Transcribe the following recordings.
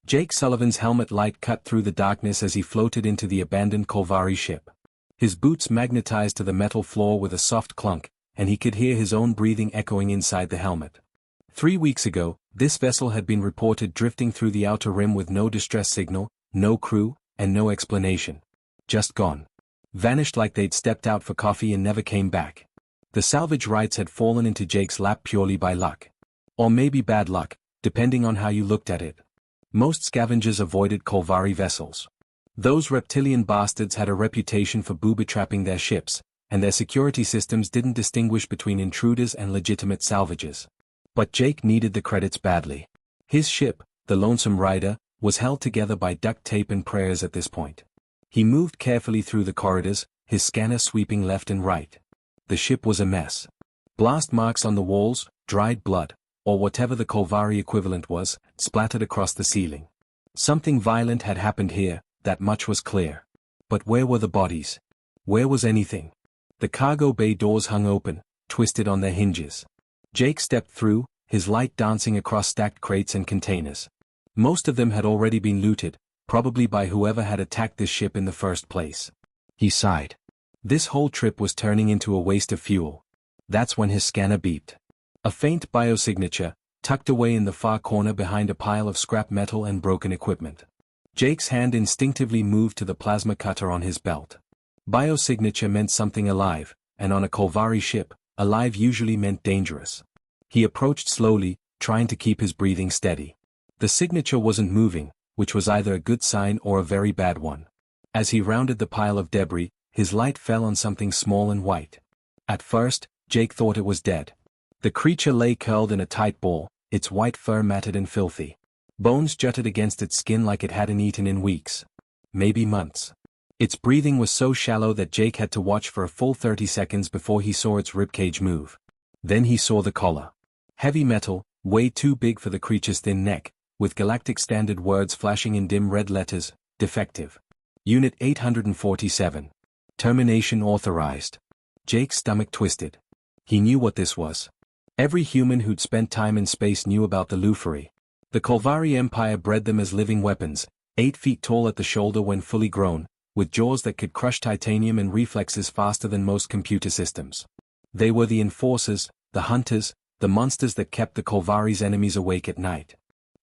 Jake Sullivan's helmet light cut through the darkness as he floated into the abandoned Kolvari ship. His boots magnetized to the metal floor with a soft clunk, and he could hear his own breathing echoing inside the helmet. 3 weeks ago, this vessel had been reported drifting through the outer rim with no distress signal, no crew, and no explanation. Just gone. Vanished like they'd stepped out for coffee and never came back. The salvage rights had fallen into Jake's lap purely by luck. Or maybe bad luck, depending on how you looked at it. Most scavengers avoided Kolvari vessels. Those reptilian bastards had a reputation for booby-trapping their ships, and their security systems didn't distinguish between intruders and legitimate salvages. But Jake needed the credits badly. His ship, the Lonesome Rider, was held together by duct tape and prayers at this point. He moved carefully through the corridors, his scanner sweeping left and right. The ship was a mess. Blast marks on the walls, dried blood, or whatever the Kolvari equivalent was, splattered across the ceiling. Something violent had happened here, that much was clear. But where were the bodies? Where was anything? The cargo bay doors hung open, twisted on their hinges. Jake stepped through, his light dancing across stacked crates and containers. Most of them had already been looted, probably by whoever had attacked this ship in the first place. He sighed. This whole trip was turning into a waste of fuel. That's when his scanner beeped. A faint biosignature, tucked away in the far corner behind a pile of scrap metal and broken equipment. Jake's hand instinctively moved to the plasma cutter on his belt. Biosignature meant something alive, and on a Kolvari ship, alive usually meant dangerous. He approached slowly, trying to keep his breathing steady. The signature wasn't moving, which was either a good sign or a very bad one. As he rounded the pile of debris, his light fell on something small and white. At first, Jake thought it was dead. The creature lay curled in a tight ball, its white fur matted and filthy. Bones jutted against its skin like it hadn't eaten in weeks. Maybe months. Its breathing was so shallow that Jake had to watch for a full 30 seconds before he saw its ribcage move. Then he saw the collar. Heavy metal, way too big for the creature's thin neck, with galactic standard words flashing in dim red letters, defective. Unit 847. Termination authorized. Jake's stomach twisted. He knew what this was. Every human who'd spent time in space knew about the Lufari. The Kolvari Empire bred them as living weapons, 8 feet tall at the shoulder when fully grown, with jaws that could crush titanium and reflexes faster than most computer systems. They were the enforcers, the hunters, the monsters that kept the Kolvari's enemies awake at night.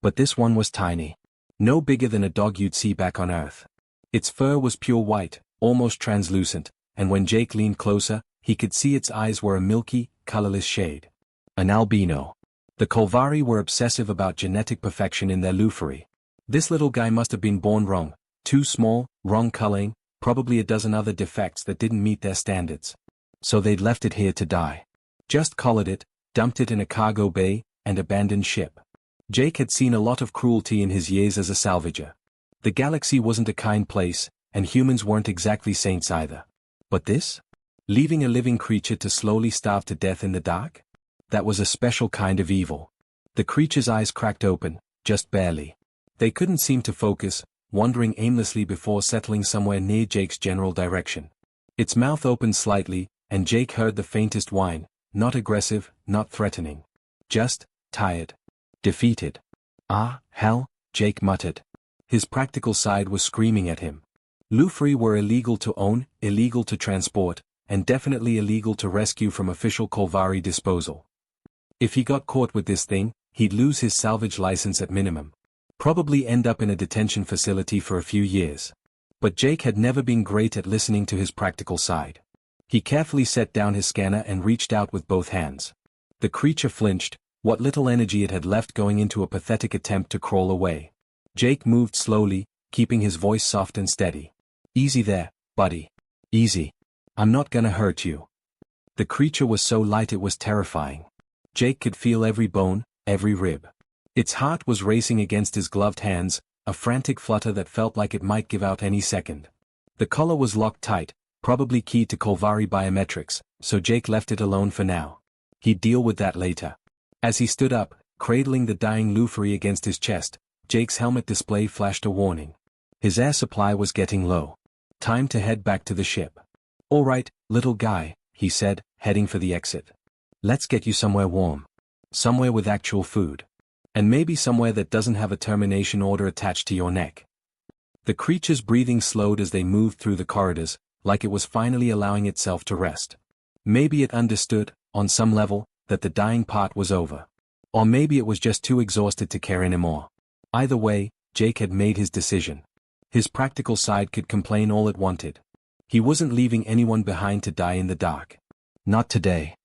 But this one was tiny. No bigger than a dog you'd see back on Earth. Its fur was pure white, almost translucent, and when Jake leaned closer, he could see its eyes were a milky, colorless shade. An albino. The Kolvari were obsessive about genetic perfection in their Lufari. This little guy must have been born wrong, too small, wrong coloring, probably a dozen other defects that didn't meet their standards. So they'd left it here to die. Just collared it, dumped it in a cargo bay, and abandoned ship. Jake had seen a lot of cruelty in his years as a salvager. The galaxy wasn't a kind place, and humans weren't exactly saints either. But this? Leaving a living creature to slowly starve to death in the dark? That was a special kind of evil. The creature's eyes cracked open, just barely. They couldn't seem to focus, wandering aimlessly before settling somewhere near Jake's general direction. Its mouth opened slightly, and Jake heard the faintest whine, not aggressive, not threatening. Just, tired. Defeated. Ah, hell, Jake muttered. His practical side was screaming at him. Lufari were illegal to own, illegal to transport, and definitely illegal to rescue from official Kolvari disposal. If he got caught with this thing, he'd lose his salvage license at minimum. Probably end up in a detention facility for a few years. But Jake had never been great at listening to his practical side. He carefully set down his scanner and reached out with both hands. The creature flinched, what little energy it had left going into a pathetic attempt to crawl away. Jake moved slowly, keeping his voice soft and steady. Easy there, buddy. Easy. I'm not gonna hurt you. The creature was so light it was terrifying. Jake could feel every bone, every rib. Its heart was racing against his gloved hands, a frantic flutter that felt like it might give out any second. The collar was locked tight, probably keyed to Kolvari biometrics, so Jake left it alone for now. He'd deal with that later. As he stood up, cradling the dying Lufari against his chest, Jake's helmet display flashed a warning. His air supply was getting low. Time to head back to the ship. All right, little guy, he said, heading for the exit. Let's get you somewhere warm. Somewhere with actual food. And maybe somewhere that doesn't have a termination order attached to your neck. The creature's breathing slowed as they moved through the corridors, like it was finally allowing itself to rest. Maybe it understood, on some level, that the dying part was over. Or maybe it was just too exhausted to care anymore. Either way, Jake had made his decision. His practical side could complain all it wanted. He wasn't leaving anyone behind to die in the dark. Not today.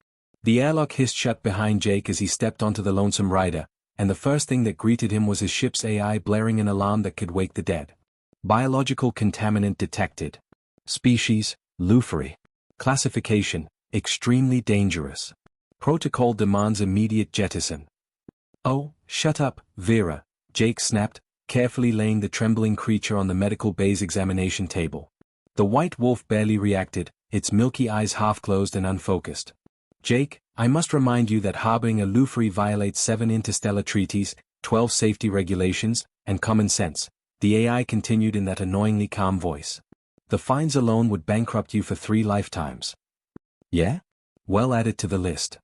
The airlock hissed shut behind Jake as he stepped onto the lonesome rider, and the first thing that greeted him was his ship's AI blaring an alarm that could wake the dead. Biological contaminant detected. Species, Lufri. Classification, extremely dangerous. Protocol demands immediate jettison. Oh, shut up, Vera, Jake snapped, carefully laying the trembling creature on the medical bay's examination table. The white wolf barely reacted, its milky eyes half-closed and unfocused. Jake, I must remind you that harboring a Lufri violates 7 interstellar treaties, 12 safety regulations, and common sense, the AI continued in that annoyingly calm voice. The fines alone would bankrupt you for 3 lifetimes. Yeah? Well added to the list.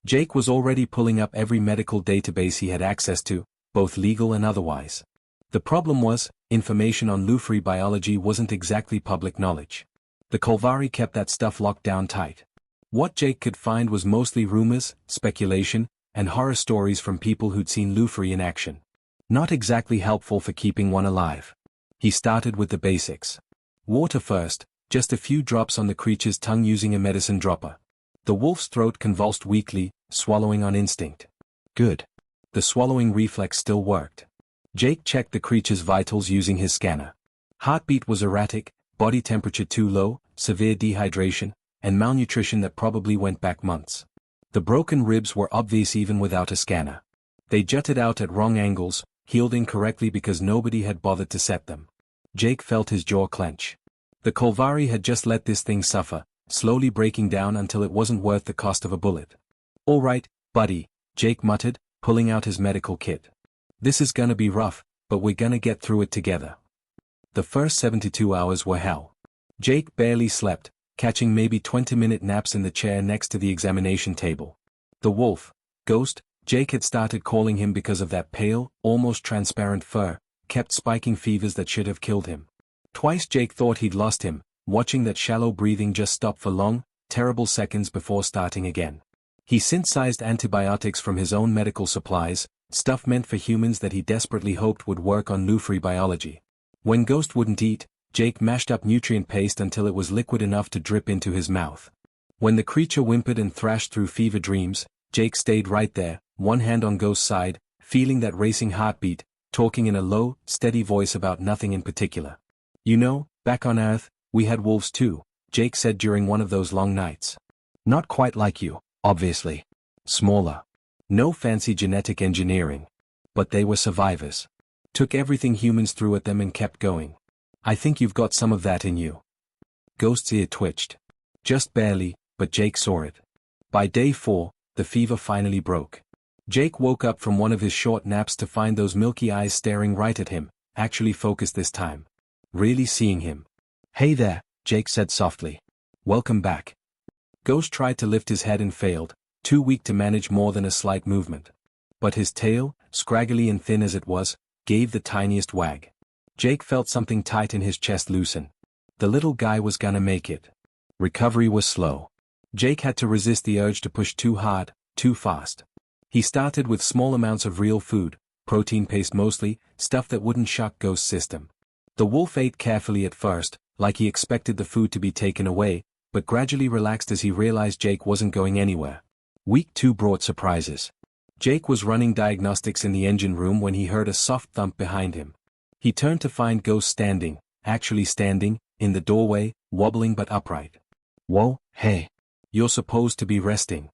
Jake was already pulling up every medical database he had access to, both legal and otherwise. The problem was, information on Lufri biology wasn't exactly public knowledge. The Kolvari kept that stuff locked down tight. What Jake could find was mostly rumors, speculation, and horror stories from people who'd seen Lufri in action. Not exactly helpful for keeping one alive. He started with the basics. Water first, just a few drops on the creature's tongue using a medicine dropper. The wolf's throat convulsed weakly, swallowing on instinct. Good. The swallowing reflex still worked. Jake checked the creature's vitals using his scanner. Heartbeat was erratic, body temperature too low, severe dehydration, and malnutrition that probably went back months. The broken ribs were obvious even without a scanner. They jutted out at wrong angles, healed incorrectly because nobody had bothered to set them. Jake felt his jaw clench. The Kolvari had just let this thing suffer, slowly breaking down until it wasn't worth the cost of a bullet. All right, buddy, Jake muttered, pulling out his medical kit. This is gonna be rough, but we're gonna get through it together. The first 72 hours were hell. Jake barely slept, catching maybe 20-minute naps in the chair next to the examination table. The wolf, Ghost, Jake had started calling him because of that pale, almost transparent fur, kept spiking fevers that should have killed him. Twice Jake thought he'd lost him, watching that shallow breathing just stop for long, terrible seconds before starting again. He synthesized antibiotics from his own medical supplies, stuff meant for humans that he desperately hoped would work on Lufri biology. When Ghost wouldn't eat, Jake mashed up nutrient paste until it was liquid enough to drip into his mouth. When the creature whimpered and thrashed through fever dreams, Jake stayed right there, one hand on Ghost's side, feeling that racing heartbeat, talking in a low, steady voice about nothing in particular. You know, back on Earth, we had wolves too, Jake said during one of those long nights. Not quite like you, obviously. Smaller. No fancy genetic engineering. But they were survivors. Took everything humans threw at them and kept going. I think you've got some of that in you. Ghost's ear twitched. Just barely, but Jake saw it. By day 4, the fever finally broke. Jake woke up from one of his short naps to find those milky eyes staring right at him, actually focused this time. Really seeing him. Hey there, Jake said softly. Welcome back. Ghost tried to lift his head and failed, too weak to manage more than a slight movement. But his tail, scraggly and thin as it was, gave the tiniest wag. Jake felt something tight in his chest loosen. The little guy was gonna make it. Recovery was slow. Jake had to resist the urge to push too hard, too fast. He started with small amounts of real food, protein paste mostly, stuff that wouldn't shock Ghost's system. The wolf ate carefully at first, like he expected the food to be taken away, but gradually relaxed as he realized Jake wasn't going anywhere. Week 2 brought surprises. Jake was running diagnostics in the engine room when he heard a soft thump behind him. He turned to find Ghost standing, actually standing, in the doorway, wobbling but upright. Whoa, hey. You're supposed to be resting.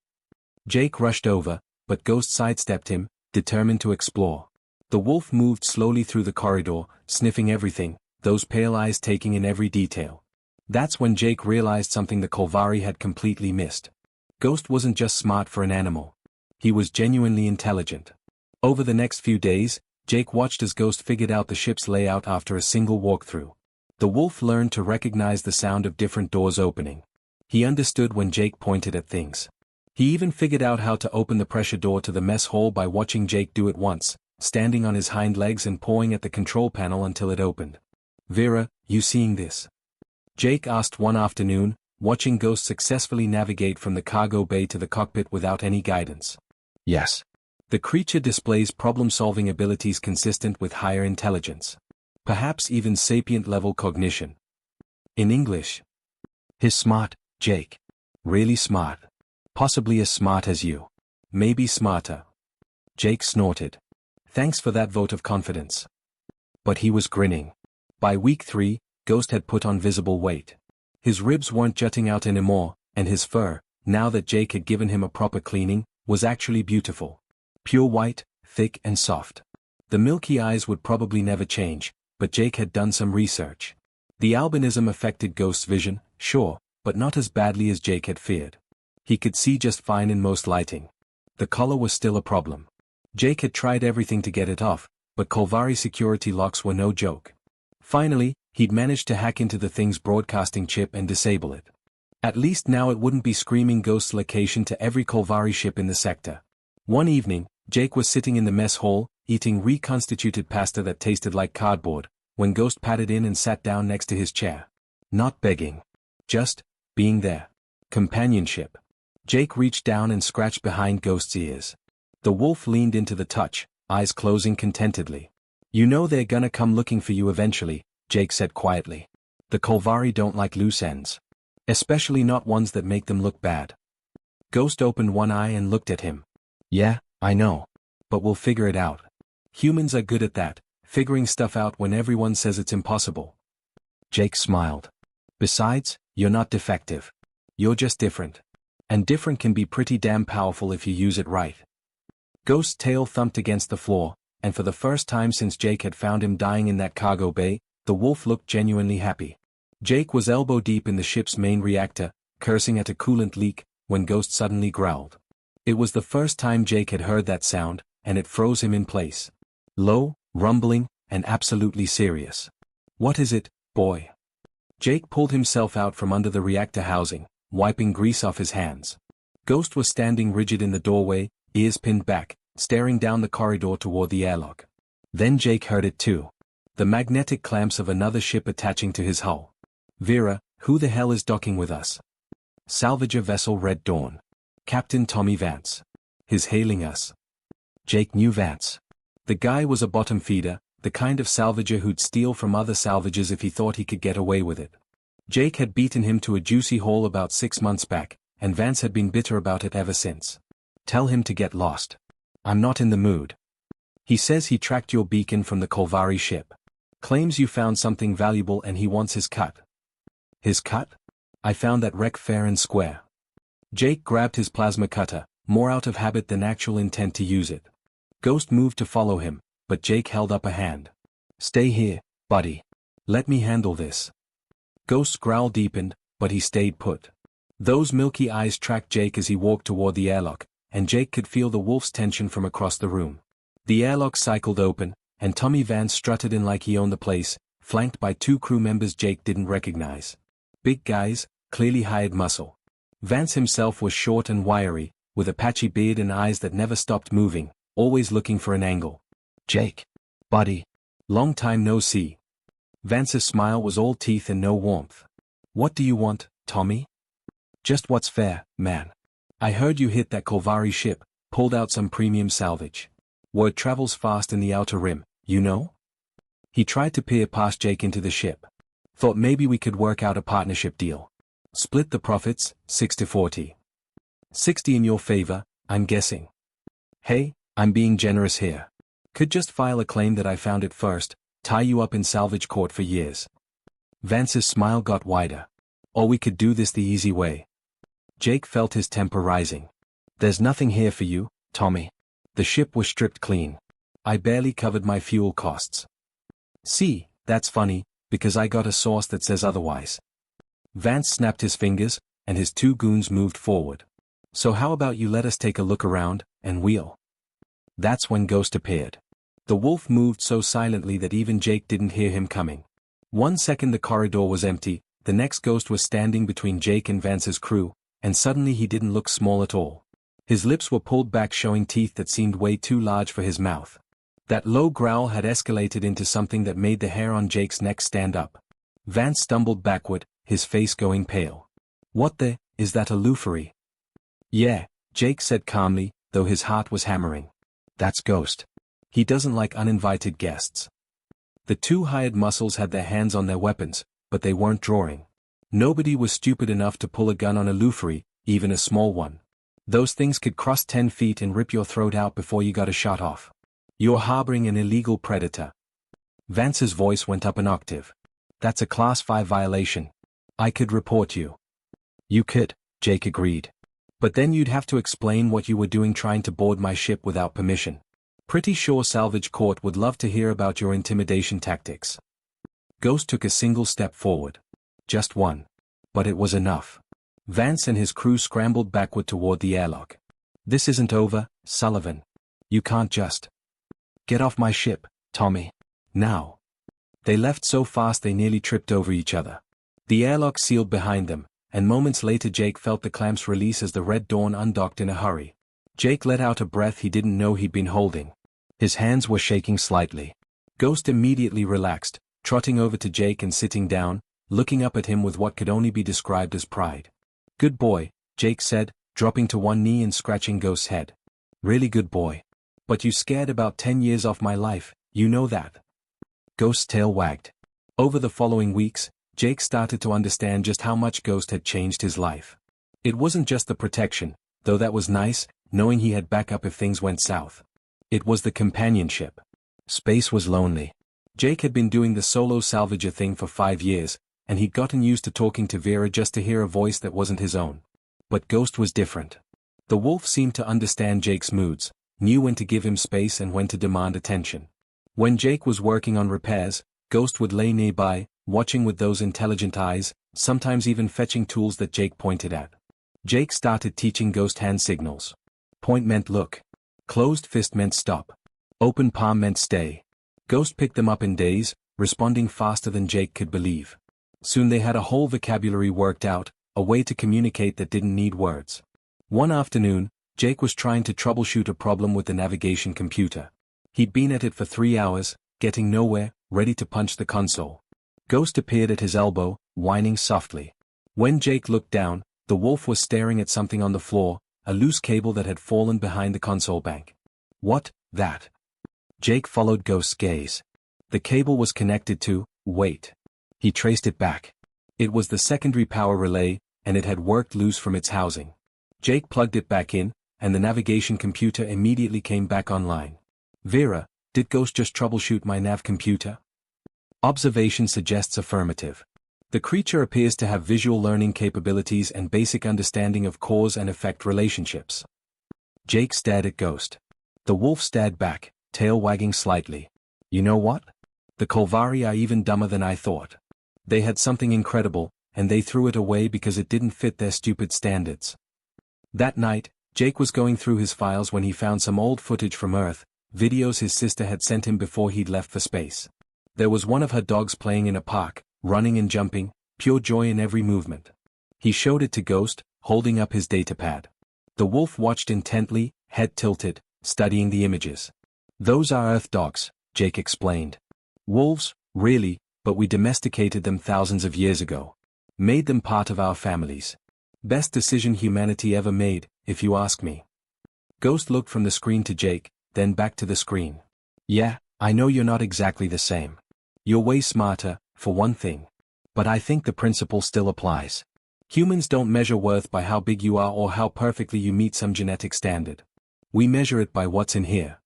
Jake rushed over, but Ghost sidestepped him, determined to explore. The wolf moved slowly through the corridor, sniffing everything, those pale eyes taking in every detail. That's when Jake realized something the Kolvari had completely missed. Ghost wasn't just smart for an animal. He was genuinely intelligent. Over the next few days, Jake watched as Ghost figured out the ship's layout after a single walkthrough. The wolf learned to recognize the sound of different doors opening. He understood when Jake pointed at things. He even figured out how to open the pressure door to the mess hall by watching Jake do it once, standing on his hind legs and pawing at the control panel until it opened. "Vera, you seeing this?" Jake asked one afternoon, watching Ghost successfully navigate from the cargo bay to the cockpit without any guidance. "Yes." The creature displays problem-solving abilities consistent with higher intelligence. Perhaps even sapient-level cognition. In English. "He's smart, Jake. Really smart. Possibly as smart as you. Maybe smarter." Jake snorted. Thanks for that vote of confidence. But he was grinning. By week 3, Ghost had put on visible weight. His ribs weren't jutting out anymore, and his fur, now that Jake had given him a proper cleaning, was actually beautiful. Pure white, thick and soft. The milky eyes would probably never change, but Jake had done some research. The albinism affected Ghost's vision, sure, but not as badly as Jake had feared. He could see just fine in most lighting. The color was still a problem. Jake had tried everything to get it off, but Kolvari security locks were no joke. Finally, he'd managed to hack into the thing's broadcasting chip and disable it. At least now it wouldn't be screaming Ghost's location to every Kolvari ship in the sector. One evening, Jake was sitting in the mess hall, eating reconstituted pasta that tasted like cardboard, when Ghost padded in and sat down next to his chair. Not begging. Just being there. Companionship. Jake reached down and scratched behind Ghost's ears. The wolf leaned into the touch, eyes closing contentedly. "You know they're gonna come looking for you eventually," Jake said quietly. "The Kolvari don't like loose ends. Especially not ones that make them look bad." Ghost opened one eye and looked at him. "Yeah, I know. But we'll figure it out. Humans are good at that, figuring stuff out when everyone says it's impossible." Jake smiled. "Besides, you're not defective. You're just different. And different can be pretty damn powerful if you use it right." Ghost's tail thumped against the floor, and for the first time since Jake had found him dying in that cargo bay, the wolf looked genuinely happy. Jake was elbow deep in the ship's main reactor, cursing at a coolant leak, when Ghost suddenly growled. It was the first time Jake had heard that sound, and it froze him in place. Low, rumbling, and absolutely serious. "What is it, boy?" Jake pulled himself out from under the reactor housing, wiping grease off his hands. Ghost was standing rigid in the doorway, ears pinned back, staring down the corridor toward the airlock. Then Jake heard it too. The magnetic clamps of another ship attaching to his hull. "Vera, who the hell is docking with us?" "Salvager vessel Red Dawn. Captain Tommy Vance. He's hailing us." Jake knew Vance. The guy was a bottom feeder, the kind of salvager who'd steal from other salvagers if he thought he could get away with it. Jake had beaten him to a juicy haul about 6 months back, and Vance had been bitter about it ever since. "Tell him to get lost. I'm not in the mood. He says he tracked your beacon from the Kolvari ship. Claims you found something valuable and he wants his cut." "His cut? I found that wreck fair and square." Jake grabbed his plasma cutter, more out of habit than actual intent to use it. Ghost moved to follow him, but Jake held up a hand. "Stay here, buddy. Let me handle this." Ghost's growl deepened, but he stayed put. Those milky eyes tracked Jake as he walked toward the airlock, and Jake could feel the wolf's tension from across the room. The airlock cycled open, and Tommy Vance strutted in like he owned the place, flanked by 2 crew members Jake didn't recognize. Big guys, clearly hired muscle. Vance himself was short and wiry, with a patchy beard and eyes that never stopped moving, always looking for an angle. "Jake. Buddy. Long time no see." Vance's smile was all teeth and no warmth. "What do you want, Tommy?" "Just what's fair, man. I heard you hit that Kolvari ship, pulled out some premium salvage. Word travels fast in the outer rim, you know?" He tried to peer past Jake into the ship. "Thought maybe we could work out a partnership deal. Split the profits, 60-40. 60 in your favor, I'm guessing." "Hey, I'm being generous here. Could just file a claim that I found it first, tie you up in salvage court for years." Vance's smile got wider. "Or we could do this the easy way." Jake felt his temper rising. "There's nothing here for you, Tommy. The ship was stripped clean. I barely covered my fuel costs." "See, that's funny, because I got a source that says otherwise." Vance snapped his fingers, and his 2 goons moved forward. "So how about you let us take a look around, and we'll..." That's when Ghost appeared. The wolf moved so silently that even Jake didn't hear him coming. 1 second the corridor was empty, the next Ghost was standing between Jake and Vance's crew, and suddenly he didn't look small at all. His lips were pulled back, showing teeth that seemed way too large for his mouth. That low growl had escalated into something that made the hair on Jake's neck stand up. Vance stumbled backward, his face going pale. "What the, is that a Lutherie?" "Yeah," Jake said calmly, though his heart was hammering. "That's Ghost. He doesn't like uninvited guests." The two hired muscles had their hands on their weapons, but they weren't drawing. Nobody was stupid enough to pull a gun on a Lutherie, even a small one. Those things could cross 10 feet and rip your throat out before you got a shot off. "You're harboring an illegal predator." Vance's voice went up an octave. "That's a Class 5 violation. I could report you." "You could," Jake agreed. "But then you'd have to explain what you were doing trying to board my ship without permission. Pretty sure Salvage Court would love to hear about your intimidation tactics." Ghost took a single step forward. Just one. But it was enough. Vance and his crew scrambled backward toward the airlock. "This isn't over, Sullivan. You can't just get off my ship, Tommy. Now." They left so fast they nearly tripped over each other. The airlock sealed behind them, and moments later Jake felt the clamps release as the Red Dawn undocked in a hurry. Jake let out a breath he didn't know he'd been holding. His hands were shaking slightly. Ghost immediately relaxed, trotting over to Jake and sitting down, looking up at him with what could only be described as pride. "Good boy," Jake said, dropping to one knee and scratching Ghost's head. "Really good boy. But you scared about 10 years off my life, you know that." Ghost's tail wagged. Over the following weeks, Jake started to understand just how much Ghost had changed his life. It wasn't just the protection, though that was nice, knowing he had backup if things went south. It was the companionship. Space was lonely. Jake had been doing the solo salvager thing for 5 years, and he'd gotten used to talking to Vera just to hear a voice that wasn't his own. But Ghost was different. The wolf seemed to understand Jake's moods, knew when to give him space and when to demand attention. When Jake was working on repairs, Ghost would lay nearby, watching with those intelligent eyes, sometimes even fetching tools that Jake pointed at. Jake started teaching Ghost hand signals. Point meant look. Closed fist meant stop. Open palm meant stay. Ghost picked them up in days, responding faster than Jake could believe. Soon they had a whole vocabulary worked out, a way to communicate that didn't need words. One afternoon, Jake was trying to troubleshoot a problem with the navigation computer. He'd been at it for 3 hours, getting nowhere, ready to punch the console. Ghost appeared at his elbow, whining softly. When Jake looked down, the wolf was staring at something on the floor, a loose cable that had fallen behind the console bank. "What, that?" Jake followed Ghost's gaze. The cable was connected to, wait. He traced it back. It was the secondary power relay, and it had worked loose from its housing. Jake plugged it back in, and the navigation computer immediately came back online. "Vera, did Ghost just troubleshoot my nav computer?" Observation suggests affirmative. The creature appears to have visual learning capabilities and basic understanding of cause and effect relationships. Jake stared at Ghost. The wolf stared back, tail wagging slightly. "You know what? The Kolvari are even dumber than I thought. They had something incredible, and they threw it away because it didn't fit their stupid standards." That night, Jake was going through his files when he found some old footage from Earth, videos his sister had sent him before he'd left for space. There was one of her dogs playing in a park, running and jumping, pure joy in every movement. He showed it to Ghost, holding up his datapad. The wolf watched intently, head tilted, studying the images. "Those are Earth dogs," Jake explained. "Wolves, really, but we domesticated them thousands of years ago. Made them part of our families. Best decision humanity ever made, if you ask me." Ghost looked from the screen to Jake, then back to the screen. "Yeah, I know you're not exactly the same. You're way smarter, for one thing. But I think the principle still applies. Humans don't measure worth by how big you are or how perfectly you meet some genetic standard. We measure it by what's in here."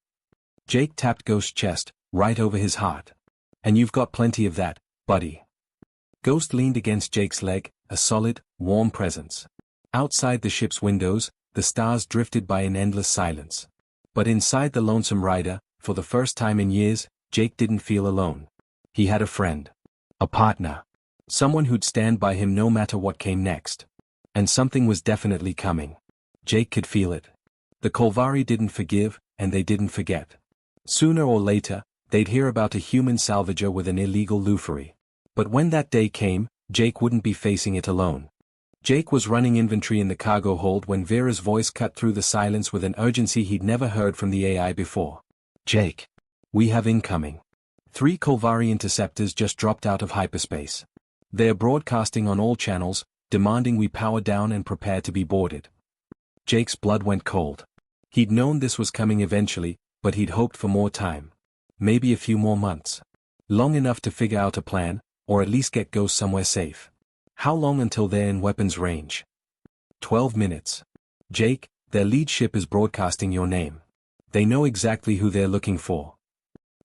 Jake tapped Ghost's chest, right over his heart. "And you've got plenty of that, buddy." Ghost leaned against Jake's leg, a solid, warm presence. Outside the ship's windows, the stars drifted by in endless silence. But inside the lonesome rider, for the first time in years, Jake didn't feel alone. He had a friend. A partner. Someone who'd stand by him no matter what came next. And something was definitely coming. Jake could feel it. The Kolvari didn't forgive, and they didn't forget. Sooner or later, they'd hear about a human salvager with an illegal Lutherie. But when that day came, Jake wouldn't be facing it alone. Jake was running inventory in the cargo hold when Vera's voice cut through the silence with an urgency he'd never heard from the AI before. Jake. We have incoming. 3 Kolvari interceptors just dropped out of hyperspace. They are broadcasting on all channels, demanding we power down and prepare to be boarded. Jake's blood went cold. He'd known this was coming eventually, but he'd hoped for more time. Maybe a few more months. Long enough to figure out a plan, or at least get Ghost somewhere safe. How long until they're in weapons range? 12 minutes. Jake, their lead ship is broadcasting your name. They know exactly who they're looking for.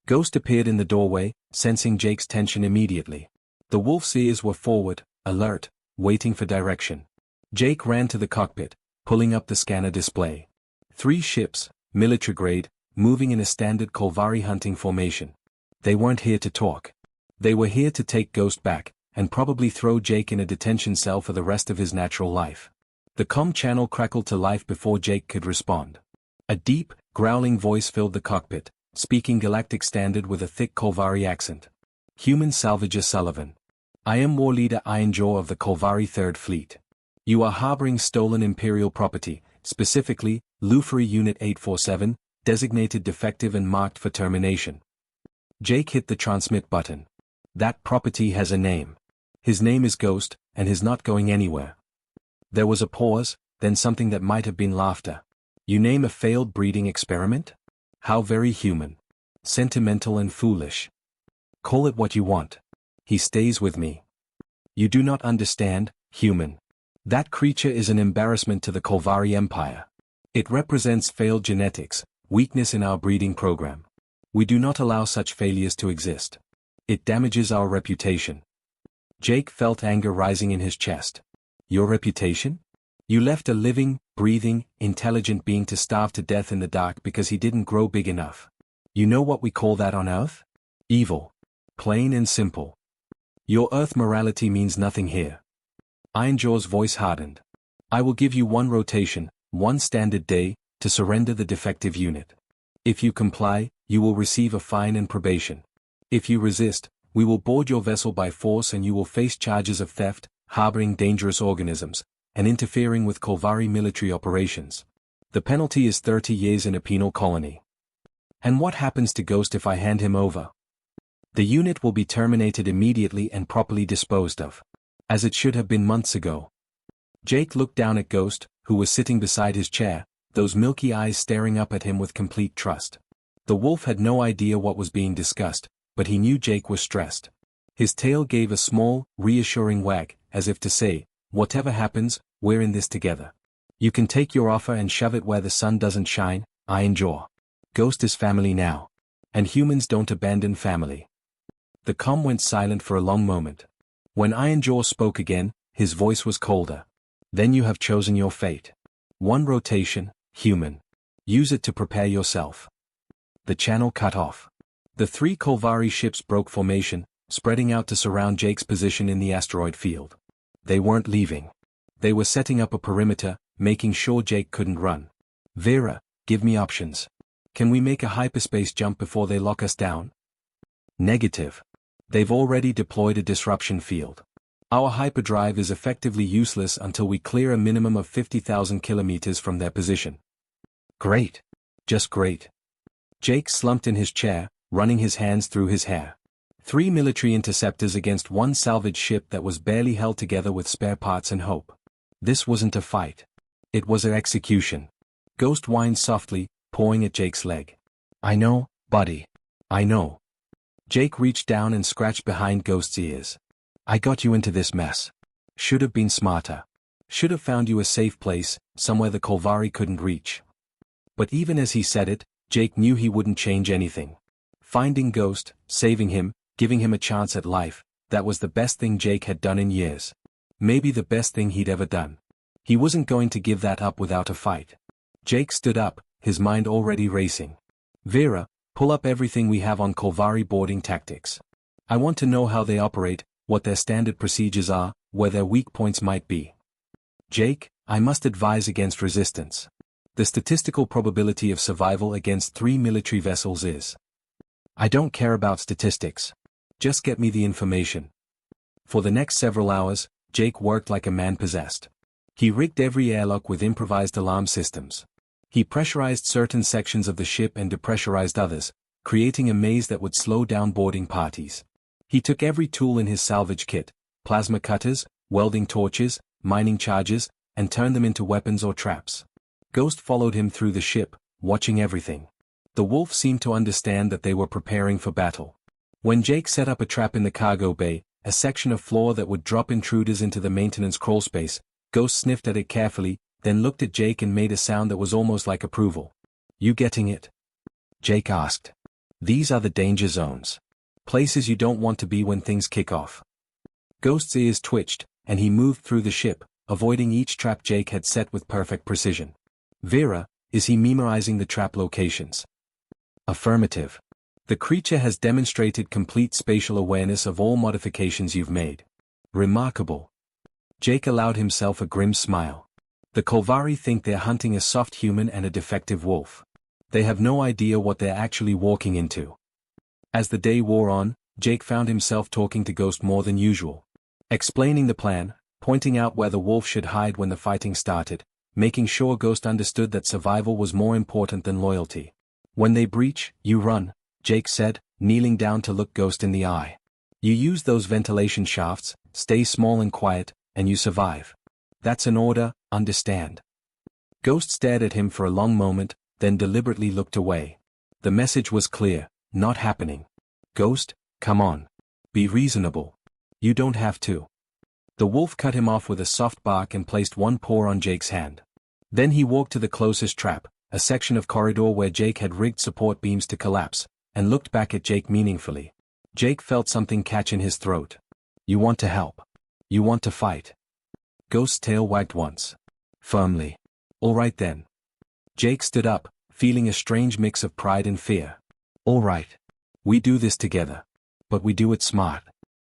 Ghost appeared in the doorway, sensing Jake's tension immediately. The wolf's ears were forward, alert, waiting for direction. Jake ran to the cockpit, pulling up the scanner display. 3 ships, military grade, moving in a standard Kolvari hunting formation. They weren't here to talk. They were here to take Ghost back, and probably throw Jake in a detention cell for the rest of his natural life. The comm channel crackled to life before Jake could respond. A deep, growling voice filled the cockpit, speaking Galactic Standard with a thick Kolvari accent. Human Salvager Sullivan. I am War Leader Ironjaw of the Kolvari 3rd Fleet. You are harboring stolen Imperial property, specifically, Lufari Unit 847, designated defective and marked for termination. Jake hit the transmit button. That property has a name. His name is Ghost, and he's not going anywhere. There was a pause, then something that might have been laughter. You name a failed breeding experiment? How very human. Sentimental and foolish. Call it what you want. He stays with me. You do not understand, human. That creature is an embarrassment to the Kolvari Empire. It represents failed genetics, weakness in our breeding program. We do not allow such failures to exist. It damages our reputation. Jake felt anger rising in his chest. Your reputation? You left a living, breathing, intelligent being to starve to death in the dark because he didn't grow big enough. You know what we call that on Earth? Evil. Plain and simple. Your Earth morality means nothing here. Ironjaw's voice hardened. I will give you 1 rotation, 1 standard day, to surrender the defective unit. If you comply, you will receive a fine and probation. If you resist, we will board your vessel by force and you will face charges of theft, harboring dangerous organisms, and interfering with Kolvari military operations. The penalty is 30 years in a penal colony. And what happens to Ghost if I hand him over? The unit will be terminated immediately and properly disposed of. As it should have been months ago. Jake looked down at Ghost, who was sitting beside his chair, those milky eyes staring up at him with complete trust. The wolf had no idea what was being discussed, but he knew Jake was stressed. His tail gave a small, reassuring wag, as if to say, whatever happens, we're in this together. You can take your offer and shove it where the sun doesn't shine, Ironjaw. Ghost is family now. And humans don't abandon family. The comm went silent for a long moment. When Ironjaw spoke again, his voice was colder. Then you have chosen your fate. 1 rotation, human. Use it to prepare yourself. The channel cut off. The 3 Kolvari ships broke formation, spreading out to surround Jake's position in the asteroid field. They weren't leaving. They were setting up a perimeter, making sure Jake couldn't run. Vera, give me options. Can we make a hyperspace jump before they lock us down? Negative. They've already deployed a disruption field. Our hyperdrive is effectively useless until we clear a minimum of 50,000 kilometers from their position. Great. Just great. Jake slumped in his chair, running his hands through his hair. 3 military interceptors against 1 salvage ship that was barely held together with spare parts and hope. This wasn't a fight. It was an execution. Ghost whined softly, pawing at Jake's leg. I know, buddy. I know. Jake reached down and scratched behind Ghost's ears. I got you into this mess. Should have been smarter. Should have found you a safe place, somewhere the Kolvari couldn't reach. But even as he said it, Jake knew he wouldn't change anything. Finding Ghost, saving him, giving him a chance at life, that was the best thing Jake had done in years. Maybe the best thing he'd ever done. He wasn't going to give that up without a fight. Jake stood up, his mind already racing. Vera, pull up everything we have on Kolvari boarding tactics. I want to know how they operate, what their standard procedures are, where their weak points might be. Jake, I must advise against resistance. The statistical probability of survival against 3 military vessels is. I don't care about statistics. Just get me the information. For the next several hours, Jake worked like a man possessed. He rigged every airlock with improvised alarm systems. He pressurized certain sections of the ship and depressurized others, creating a maze that would slow down boarding parties. He took every tool in his salvage kit, plasma cutters, welding torches, mining charges, and turned them into weapons or traps. Ghost followed him through the ship, watching everything. The wolf seemed to understand that they were preparing for battle. When Jake set up a trap in the cargo bay, a section of floor that would drop intruders into the maintenance crawlspace, Ghost sniffed at it carefully, then looked at Jake and made a sound that was almost like approval. "You getting it?" Jake asked. "These are the danger zones. Places you don't want to be when things kick off." Ghost's ears twitched, and he moved through the ship, avoiding each trap Jake had set with perfect precision. "Vera, is he memorizing the trap locations?" "Affirmative. The creature has demonstrated complete spatial awareness of all modifications you've made." "Remarkable." Jake allowed himself a grim smile. "The Kolvari think they're hunting a soft human and a defective wolf. They have no idea what they're actually walking into." As the day wore on, Jake found himself talking to Ghost more than usual. Explaining the plan, pointing out where the wolf should hide when the fighting started, making sure Ghost understood that survival was more important than loyalty. "When they breach, you run," Jake said, kneeling down to look Ghost in the eye. "You use those ventilation shafts, stay small and quiet, and you survive. That's an order, understand?" Ghost stared at him for a long moment, then deliberately looked away. The message was clear: not happening. "Ghost, come on. Be reasonable. You don't have to." The wolf cut him off with a soft bark and placed one paw on Jake's hand. Then he walked to the closest trap, a section of corridor where Jake had rigged support beams to collapse, and looked back at Jake meaningfully. Jake felt something catch in his throat. "You want to help? You want to fight?" Ghost's tail wagged once. Firmly. "All right then." Jake stood up, feeling a strange mix of pride and fear. "All right. We do this together. But we do it smart.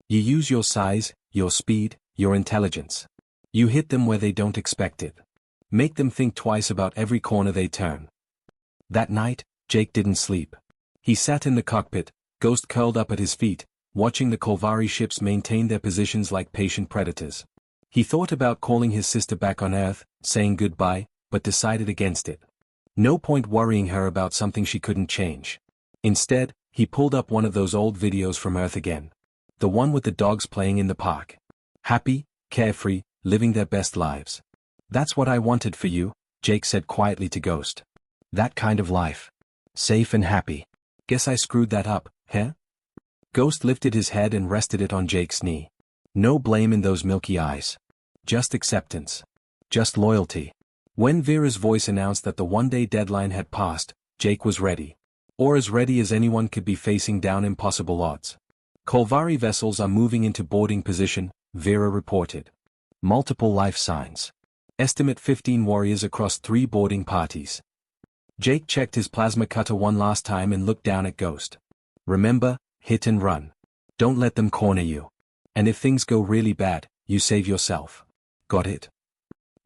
You use your size, your speed, your intelligence. You hit them where they don't expect it. Make them think twice about every corner they turn." That night, Jake didn't sleep. He sat in the cockpit, Ghost curled up at his feet, watching the Kolvari ships maintain their positions like patient predators. He thought about calling his sister back on Earth, saying goodbye, but decided against it. No point worrying her about something she couldn't change. Instead, he pulled up one of those old videos from Earth again. The one with the dogs playing in the park. Happy, carefree, living their best lives. "That's what I wanted for you," Jake said quietly to Ghost. "That kind of life. Safe and happy. Guess I screwed that up, huh?" Ghost lifted his head and rested it on Jake's knee. No blame in those milky eyes. Just acceptance. Just loyalty. When Vera's voice announced that the one-day deadline had passed, Jake was ready. Or as ready as anyone could be facing down impossible odds. "Kolvari vessels are moving into boarding position," Vera reported. "Multiple life signs. Estimate 15 warriors across 3 boarding parties." Jake checked his plasma cutter one last time and looked down at Ghost. "Remember, hit and run. Don't let them corner you. And if things go really bad, you save yourself. Got it?"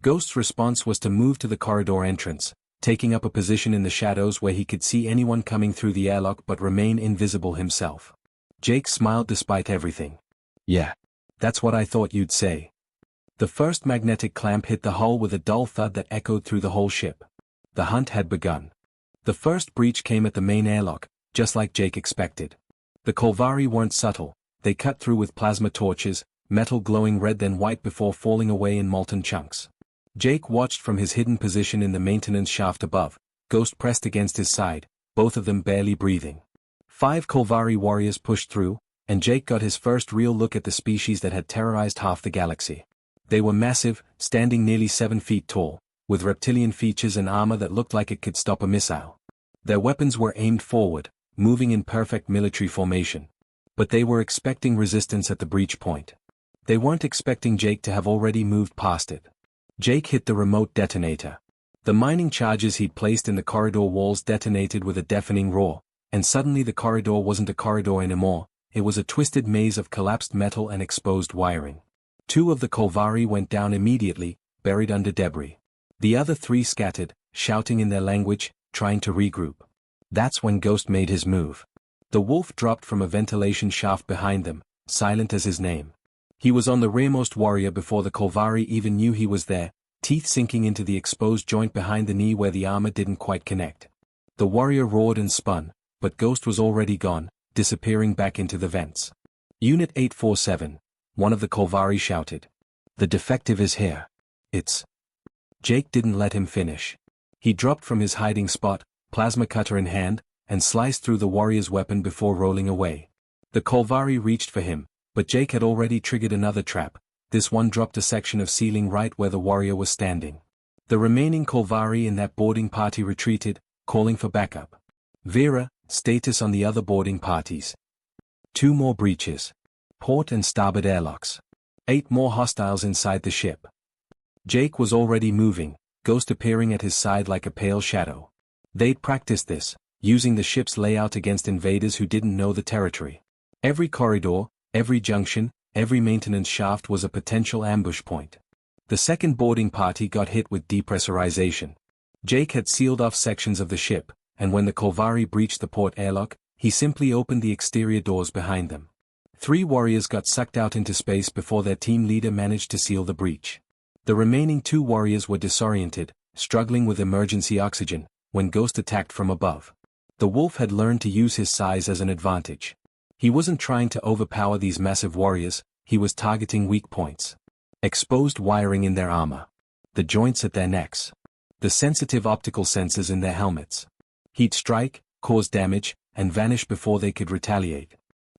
Ghost's response was to move to the corridor entrance, taking up a position in the shadows where he could see anyone coming through the airlock but remain invisible himself. Jake smiled despite everything. "Yeah. That's what I thought you'd say." The first magnetic clamp hit the hull with a dull thud that echoed through the whole ship. The hunt had begun. The first breach came at the main airlock, just like Jake expected. The Kolvari weren't subtle, they cut through with plasma torches, metal glowing red then white before falling away in molten chunks. Jake watched from his hidden position in the maintenance shaft above, Ghost pressed against his side, both of them barely breathing. 5 Kolvari warriors pushed through, and Jake got his first real look at the species that had terrorized half the galaxy. They were massive, standing nearly 7 feet tall, with reptilian features and armor that looked like it could stop a missile. Their weapons were aimed forward, moving in perfect military formation. But they were expecting resistance at the breach point. They weren't expecting Jake to have already moved past it. Jake hit the remote detonator. The mining charges he'd placed in the corridor walls detonated with a deafening roar, and suddenly the corridor wasn't a corridor anymore, it was a twisted maze of collapsed metal and exposed wiring. 2 of the Kolvari went down immediately, buried under debris. The other 3 scattered, shouting in their language, trying to regroup. That's when Ghost made his move. The wolf dropped from a ventilation shaft behind them, silent as his name. He was on the rearmost warrior before the Kolvari even knew he was there, teeth sinking into the exposed joint behind the knee where the armor didn't quite connect. The warrior roared and spun, but Ghost was already gone, disappearing back into the vents. Unit 847, one of the Kolvari shouted. The defective is here. It's... Jake didn't let him finish. He dropped from his hiding spot, plasma cutter in hand, and sliced through the warrior's weapon before rolling away. The Kolvari reached for him, but Jake had already triggered another trap. This one dropped a section of ceiling right where the warrior was standing. The remaining Kolvari in that boarding party retreated, calling for backup. Vera, status on the other boarding parties. 2 more breaches. Port and starboard airlocks. 8 more hostiles inside the ship. Jake was already moving, Ghost appearing at his side like a pale shadow. They'd practiced this, using the ship's layout against invaders who didn't know the territory. Every corridor, every junction, every maintenance shaft was a potential ambush point. The second boarding party got hit with depressurization. Jake had sealed off sections of the ship, and when the Kolvari breached the port airlock, he simply opened the exterior doors behind them. 3 warriors got sucked out into space before their team leader managed to seal the breach. The remaining 2 warriors were disoriented, struggling with emergency oxygen, when Ghost attacked from above. The wolf had learned to use his size as an advantage. He wasn't trying to overpower these massive warriors, he was targeting weak points. Exposed wiring in their armor. The joints at their necks. The sensitive optical sensors in their helmets. He'd strike, cause damage, and vanish before they could retaliate.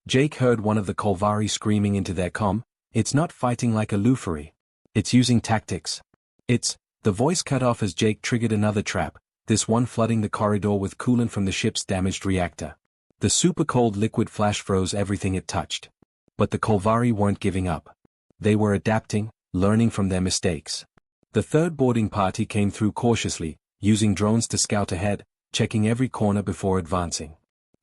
Jake heard one of the Kolvari screaming into their comm, "It's not fighting like a Lufari. It's using tactics. The voice cut off as Jake triggered another trap, this one flooding the corridor with coolant from the ship's damaged reactor. The super-cold liquid flash froze everything it touched. But the Kolvari weren't giving up. They were adapting, learning from their mistakes. The third boarding party came through cautiously, using drones to scout ahead, checking every corner before advancing.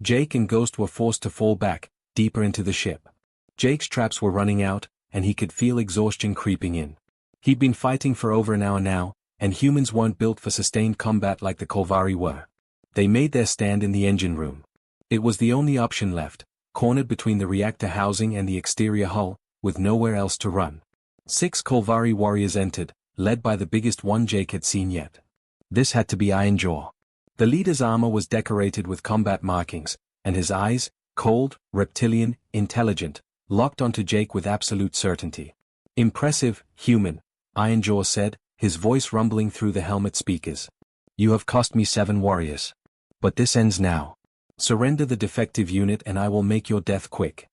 Jake and Ghost were forced to fall back, deeper into the ship. Jake's traps were running out, and he could feel exhaustion creeping in. He'd been fighting for over an hour now, and humans weren't built for sustained combat like the Kolvari were. They made their stand in the engine room. It was the only option left, cornered between the reactor housing and the exterior hull, with nowhere else to run. 6 Kolvari warriors entered, led by the biggest one Jake had seen yet. This had to be Iron Jaw. The leader's armor was decorated with combat markings, and his eyes, cold, reptilian, intelligent, locked onto Jake with absolute certainty. "Impressive, human," Iron Jaw said, his voice rumbling through the helmet speakers. "You have cost me 7 warriors. But this ends now. Surrender the defective unit and I will make your death quick."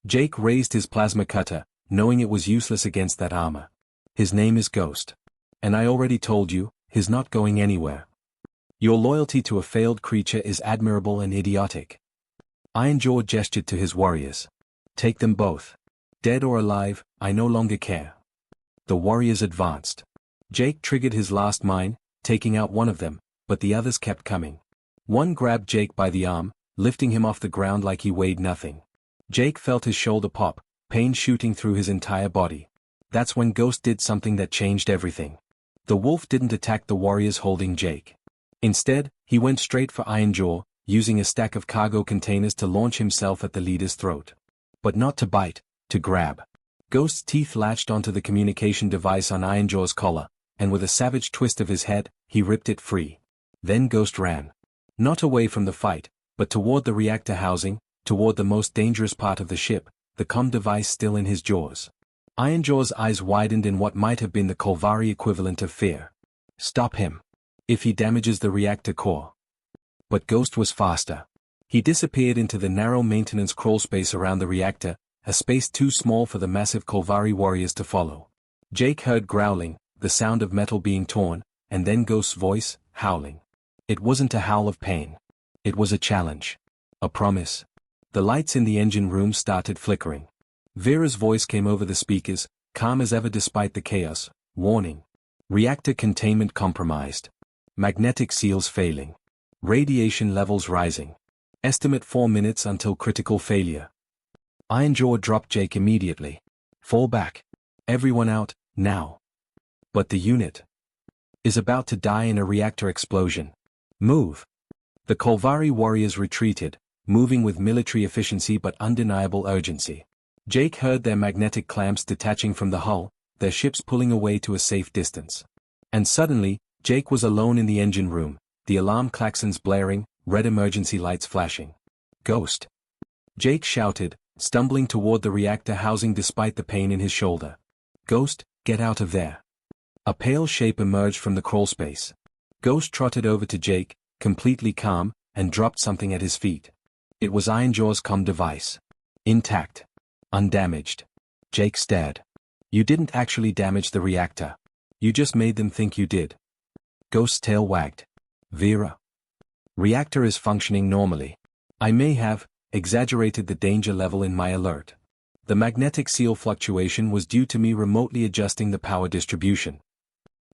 Jake raised his plasma cutter, knowing it was useless against that armor. "His name is Ghost. And I already told you, he's not going anywhere. Your loyalty to a failed creature is admirable and idiotic." Iron Jaw gestured to his warriors. "Take them both. Dead or alive, I no longer care." The warriors advanced. Jake triggered his last mine, taking out one of them, but the others kept coming. One grabbed Jake by the arm, lifting him off the ground like he weighed nothing. Jake felt his shoulder pop, pain shooting through his entire body. That's when Ghost did something that changed everything. The wolf didn't attack the warriors holding Jake. Instead, he went straight for Iron Jaw, using a stack of cargo containers to launch himself at the leader's throat. But not to bite, to grab. Ghost's teeth latched onto the communication device on Iron Jaw's collar, and with a savage twist of his head, he ripped it free. Then Ghost ran. Not away from the fight, but toward the reactor housing, toward the most dangerous part of the ship, the comm device still in his jaws. Iron Jaw's eyes widened in what might have been the Kolvari equivalent of fear. Stop him. If he damages the reactor core. But Ghost was faster. He disappeared into the narrow maintenance crawl space around the reactor, a space too small for the massive Kolvari warriors to follow. Jake heard growling, the sound of metal being torn, and then Ghost's voice, howling. It wasn't a howl of pain. It was a challenge. A promise. The lights in the engine room started flickering. Vera's voice came over the speakers, calm as ever despite the chaos. Warning. Reactor containment compromised. Magnetic seals failing. Radiation levels rising. Estimate 4 minutes until critical failure. Iron Jaw dropped Jake immediately. Fall back. Everyone out, now. But the unit is about to die in a reactor explosion. Move. The Kolvari warriors retreated, moving with military efficiency but undeniable urgency. Jake heard their magnetic clamps detaching from the hull, their ships pulling away to a safe distance. And suddenly, Jake was alone in the engine room, the alarm klaxons blaring, red emergency lights flashing. "Ghost!" Jake shouted, stumbling toward the reactor housing despite the pain in his shoulder. "Ghost, get out of there." A pale shape emerged from the crawlspace. Ghost trotted over to Jake, completely calm, and dropped something at his feet. It was Ironjaw's comm device. Intact. Undamaged. Jake stared. "You didn't actually damage the reactor. You just made them think you did." Ghost's tail wagged. "Vera. Reactor is functioning normally. I may have exaggerated the danger level in my alert. The magnetic seal fluctuation was due to me remotely adjusting the power distribution."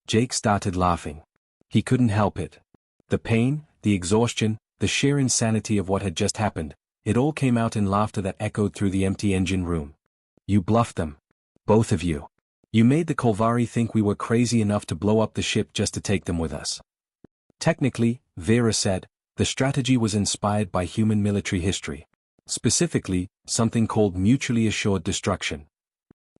Jake started laughing. He couldn't help it. The pain, the exhaustion, the sheer insanity of what had just happened, it all came out in laughter that echoed through the empty engine room. "You bluffed them. Both of you. You made the Kolvari think we were crazy enough to blow up the ship just to take them with us." Technically, Vera said, the strategy was inspired by human military history. Specifically, something called mutually assured destruction.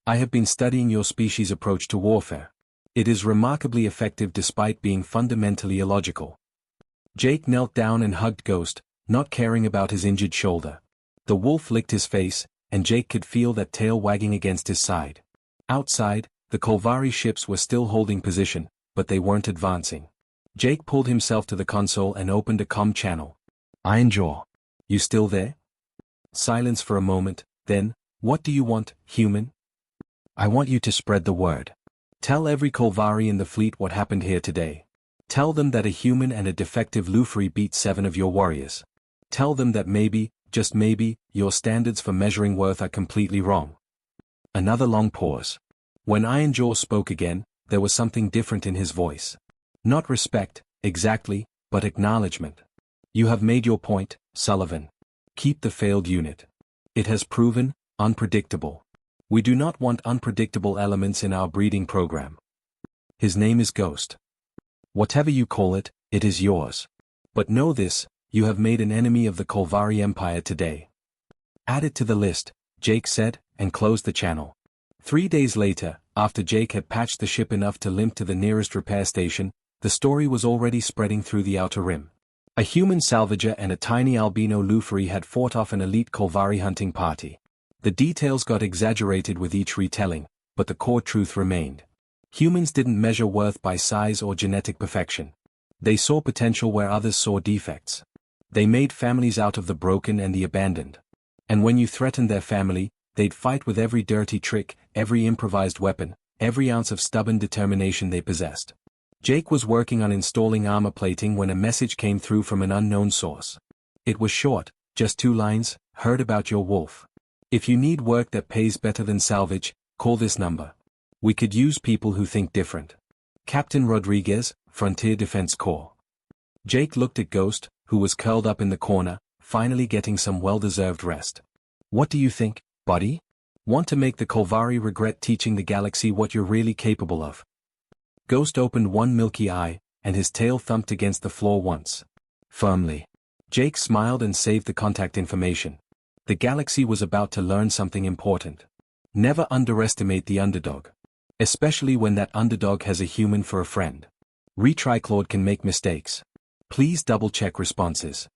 "I have been studying your species' approach to warfare. It is remarkably effective despite being fundamentally illogical." Jake knelt down and hugged Ghost, not caring about his injured shoulder. The wolf licked his face, and Jake could feel that tail wagging against his side. Outside, the Kolvari ships were still holding position, but they weren't advancing. Jake pulled himself to the console and opened a comm channel. "Ironjaw. You still there?" Silence for a moment, then, "What do you want, human?" "I want you to spread the word. Tell every Kolvari in the fleet what happened here today. Tell them that a human and a defective Lufri beat 7 of your warriors. Tell them that maybe, just maybe, your standards for measuring worth are completely wrong." Another long pause. When Ironjaw spoke again, there was something different in his voice. Not respect, exactly, but acknowledgement. "You have made your point, Sullivan. Keep the failed unit. It has proven unpredictable. We do not want unpredictable elements in our breeding program. His name is Ghost. Whatever you call it, it is yours. But know this, you have made an enemy of the Kolvari Empire today." "Add it to the list," Jake said, and closed the channel. 3 days later, after Jake had patched the ship enough to limp to the nearest repair station, the story was already spreading through the Outer Rim. A human salvager and a tiny albino Lufri had fought off an elite Kolvari hunting party. The details got exaggerated with each retelling, but the core truth remained. Humans didn't measure worth by size or genetic perfection. They saw potential where others saw defects. They made families out of the broken and the abandoned. And when you threatened their family, they'd fight with every dirty trick, every improvised weapon, every ounce of stubborn determination they possessed. Jake was working on installing armor plating when a message came through from an unknown source. It was short, just 2 lines, "Heard about your wolf. If you need work that pays better than salvage, call this number. We could use people who think different. Captain Rodriguez, Frontier Defense Corps." Jake looked at Ghost, who was curled up in the corner, finally getting some well-deserved rest. "What do you think, buddy? Want to make the Kolvari regret teaching the galaxy what you're really capable of?" Ghost opened one milky eye, and his tail thumped against the floor once. Firmly. Jake smiled and saved the contact information. The galaxy was about to learn something important. Never underestimate the underdog. Especially when that underdog has a human for a friend. Retriclord can make mistakes. Please double-check responses.